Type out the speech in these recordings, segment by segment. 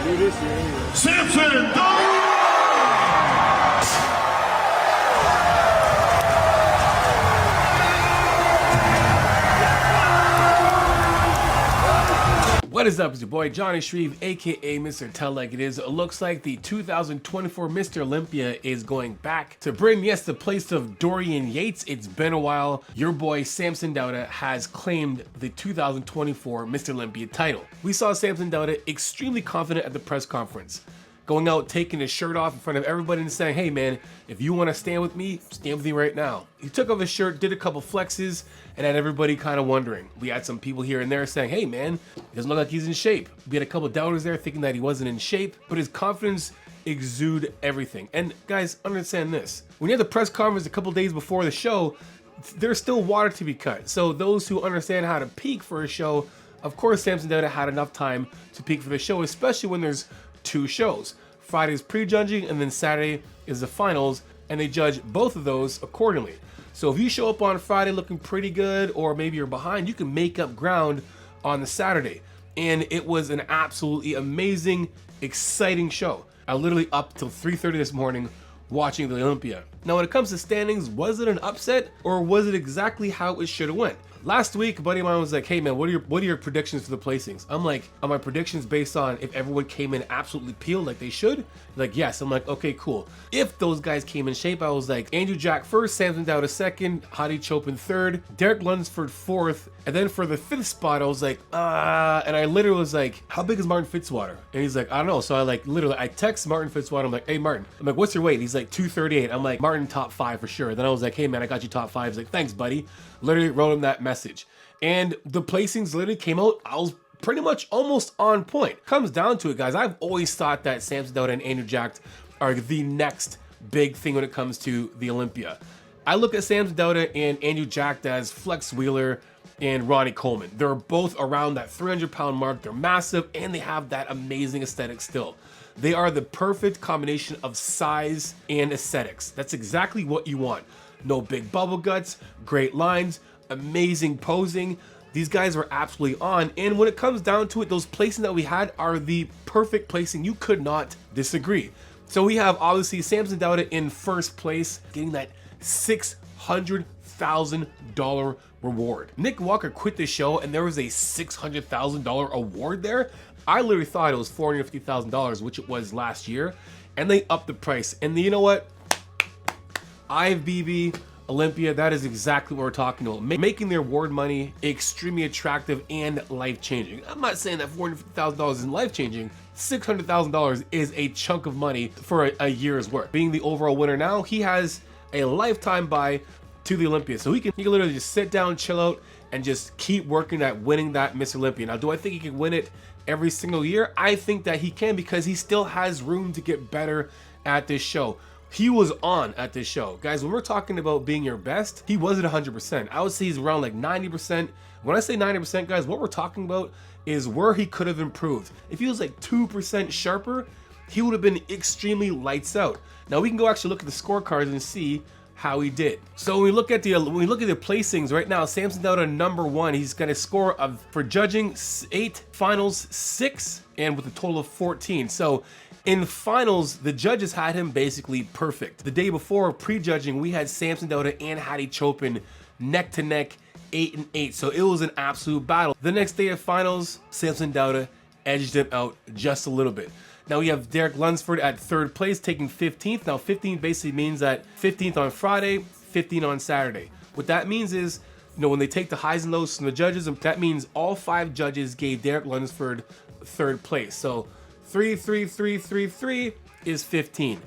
New this year anyway. Samson Dauda! What is up? It's your boy Johnny Shreve, aka Mr. Tell Like It Is. It looks like the 2024 Mr. Olympia is going back to Britain. Yes, the place of Dorian Yates. It's been a while. Your boy Samson Dauda has claimed the 2024 Mr. Olympia title. We saw Samson Dauda extremely confident at the press conference, going out, taking his shirt off in front of everybody and saying, hey man, if you want to stand with me right now. He took off his shirt, did a couple flexes, and had everybody kind of wondering. We had some people here and there saying, hey man, he doesn't look like he's in shape. We had a couple doubters there thinking that he wasn't in shape, but his confidence exude everything. And guys, understand this. When you have the press conference a couple days before the show, there's still water to be cut. So those who understand how to peak for a show, of course Samson Dauda had enough time to peak for the show, especially when there's two shows. Friday's pre-judging and then Saturday is the finals, and they judge both of those accordingly. So if you show up on Friday looking pretty good, or maybe you're behind, you can make up ground on the Saturday. And it was an absolutely amazing, exciting show. I literally up till 3:30 this morning watching the Olympia. Now when it comes to standings, was it an upset or was it exactly how it should have went? Last week, a buddy of mine was like, hey man, what are your predictions for the placings? I'm like, are my predictions based on if everyone came in absolutely peeled like they should? Like, yes. I'm like, okay, cool. If those guys came in shape, I was like, Andrew Jack first, Samson Dauda second, Hadi Choopan third, Derek Lunsford fourth, and then for the fifth spot, I was like, and I literally was like, how big is Martin Fitzwater? And he's like, I don't know. So I text Martin Fitzwater. I'm like, hey Martin, I'm like, what's your weight? He's like 238. I'm like, Martin top 5 for sure. Then I was like, hey man, I got you top 5. He's like, thanks buddy. Literally wrote him that message. And the placings literally came out. I was pretty much almost on point. Comes down to it, guys. I've always thought that Samson Dauda and Andrew Jack are the next big thing when it comes to the Olympia. I look at Samson Dauda and Andrew Jack as Flex Wheeler and Ronnie Coleman. They're both around that 300-pound mark. They're massive and they have that amazing aesthetic still. They are the perfect combination of size and aesthetics. That's exactly what you want. No big bubble guts, great lines, amazing posing. These guys were absolutely on. And when it comes down to it, those placings that we had are the perfect placing. You could not disagree. So we have obviously Samson Dauda in first place, getting that $600,000 reward. Nick Walker quit the show and there was a $600,000 award there. I literally thought it was $450,000, which it was last year, and they upped the price. And you know what? IFBB, Olympia, that is exactly what we're talking about. Making their award money extremely attractive and life-changing. I'm not saying that $450,000 isn't life-changing. $600,000 is a chunk of money for a year's work. Being the overall winner now, he has a lifetime buy to the Olympia. So he can literally just sit down, chill out, and just keep working at winning that Miss Olympia. Now, do I think he can win it every single year? I think that he can, because he still has room to get better at this show. He was on at this show. Guys, when we're talking about being your best, he wasn't 100%. I would say he's around like 90%. When I say 90%, guys, what we're talking about is where he could have improved. If he was like 2% sharper, he would have been extremely lights out. Now we can go actually look at the scorecards and see how he did. So when we look at the placings right now, Samson Dauda number 1. He's got a score of, for judging, 8, finals 6, and with a total of 14. So in finals, the judges had him basically perfect. The day before, pre-judging, we had Samson Dauda and Hadi Choopan neck to neck, 8 and 8. So it was an absolute battle. The next day of finals, Samson Dauda edged him out just a little bit. Now we have Derek Lunsford at 3rd place, taking 15th. Now 15 basically means that 15th on Friday, 15 on Saturday. What that means is, when they take the highs and lows from the judges, that means all 5 judges gave Derek Lunsford 3rd place. So 3, 3, 3, 3, 3 is 15.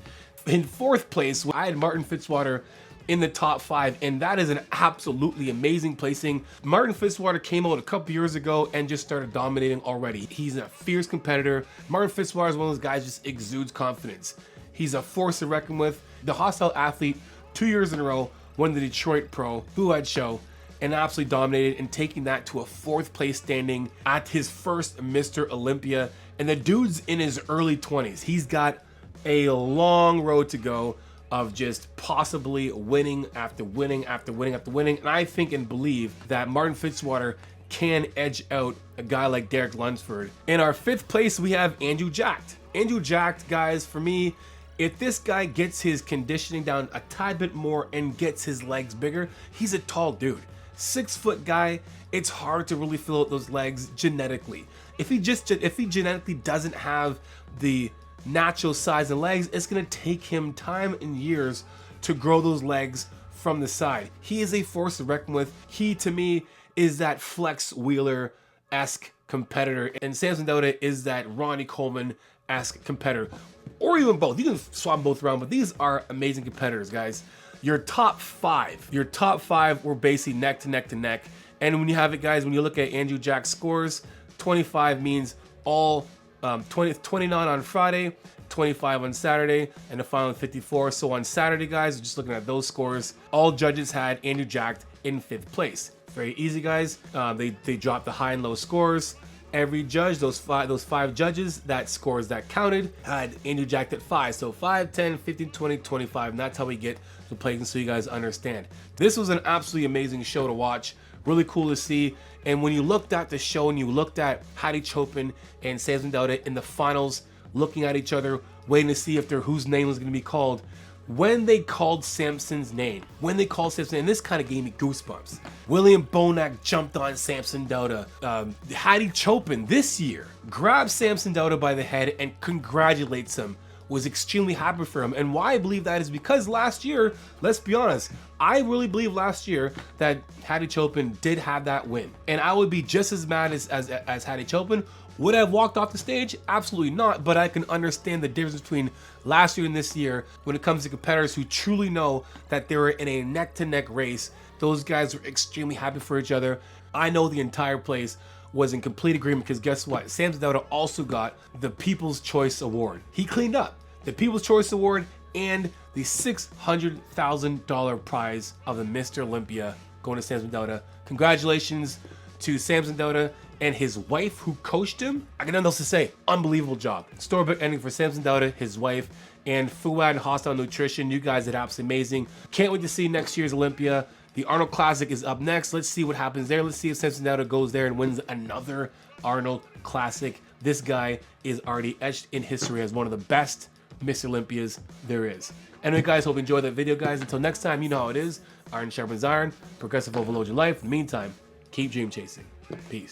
In 4th place, I had Martin Fitzwater in the top 5, and that is an absolutely amazing placing. Martin Fitzwater came out a couple years ago and just started dominating already. He's a fierce competitor. Martin Fitzwater is one of those guys just exudes confidence. He's a force to reckon with. The hostile athlete, 2 years in a row, won the Detroit Pro, who had show, and absolutely dominated, and taking that to a 4th place standing at his first Mr. Olympia. And the dude's in his early 20s. He's got a long road to go of just possibly winning after winning after winning after winning. And I think and believe that Martin Fitzwater can edge out a guy like Derek Lunsford. In our 5th place, we have Andrew Jacked. Andrew Jacked, guys, for me, if this guy gets his conditioning down a tad bit more and gets his legs bigger, he's a tall dude. 6-foot guy, it's hard to really fill out those legs genetically. If he genetically doesn't have the natural size and legs, it's gonna take him time and years to grow those legs from the side. He is a force to reckon with. He, to me, is that Flex Wheeler-esque competitor, and Samson Dauda is that Ronnie Coleman-esque competitor, or even both. You can swap both around, but these are amazing competitors, guys. Your top five were basically neck to neck to neck. And when you have it, guys, when you look at Andrew Jack's scores, 25 means all 29 on Friday, 25 on Saturday, and the final 54. So on Saturday, guys, just looking at those scores, all judges had Andrew Jack in 5th place. Very easy, guys. They dropped the high and low scores. Every judge, those five judges, that scores that counted, had Andrew Jack at 5. So 5, 10, 15, 20, 25, and that's how we get the placings, so you guys understand. This was an absolutely amazing show to watch. Really cool to see. And when you looked at the show and you looked at Hadi Choopan and Samson Dauda in the finals, looking at each other, waiting to see if whose name was going to be called, when they called Samson's name, and this kind of gave me goosebumps. William Bonac jumped on Samson Dauda. Hadi Choopan this year grabbed Samson Dauda by the head and congratulates him. Was extremely happy for him. And why I believe that is because last year, let's be honest, I really believe last year that Hadi Choopan did have that win. And I would be just as mad as Hadi Choopan. Would I have walked off the stage? Absolutely not, but I can understand the difference between last year and this year when it comes to competitors who truly know that they were in a neck-to-neck race. Those guys were extremely happy for each other. I know the entire place was in complete agreement because guess what? Samson Dauda also got the People's Choice Award. He cleaned up the People's Choice Award and the $600,000 prize of the Mr. Olympia going to Samson Dauda. Congratulations to Samson Dauda and his wife who coached him. I got nothing else to say. Unbelievable job. Storybook ending for Samson Dauda, his wife, and Fuad and Hostile Nutrition. You guys did absolutely amazing. Can't wait to see next year's Olympia. The Arnold Classic is up next. Let's see what happens there. Let's see if Samson Dauda goes there and wins another Arnold Classic. This guy is already etched in history as one of the best Mr. Olympias there is. Anyway, guys, hope you enjoyed that video, guys. Until next time, you know how it is. Iron sharpens iron. Progressive overload your life. In the meantime, keep dream chasing. Peace.